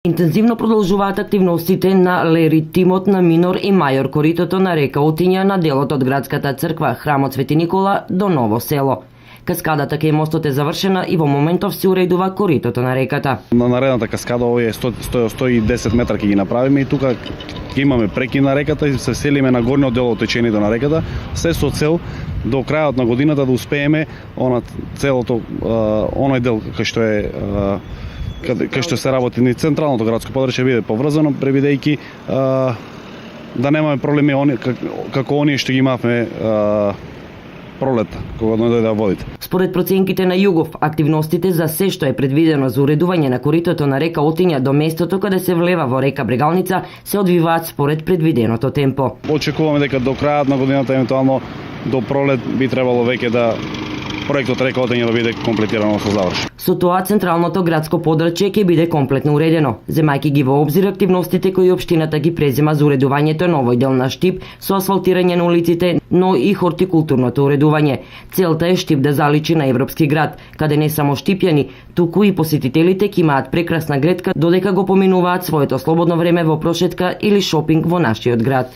Интензивно продолжуваат активностите на Лери Тимот на Минор и Мајор коритото на река Отиња на делот од градската црква Храмот Свети Никола до Ново село. Каскадата кај мостот е завршена и во моментов се уредува коритото на реката. На наредната каскада овие 110 метра ќе ги направиме и тука ќе имаме прекин на реката и се селиме на горниот дел од течението на реката, се со цел до крајот на годината да успееме целото оној дел кај што се работи ни централното градско подрачје биде поврзано, пребидејќи да немаме проблеми како оние што ги имавме пролета, кога дојде водите. Според проценките на Југов, активностите за се што е предвидено за уредување на коритото на река Отиња до местото каде се влева во река Брегалница се одвиваат според предвиденото темпо. Очекуваме дека до крајот на годината, евентуално до пролет, би требало веќе да проектот река Отиња да биде комплетирано со завршен. Со тоа централното градско подрачје ќе биде комплетно уредено, земајќи ги во обзир активностите кои општината ги презема за уредувањето на овој дел на Штип со асфалтирање на улиците, но и хортикултурното уредување. Целта е Штип да заличи на европски град, каде не само штипјани, туку и посетителите ќе имаат прекрасна гледка додека го поминуваат своето слободно време во прошетка или шопинг во нашиот град.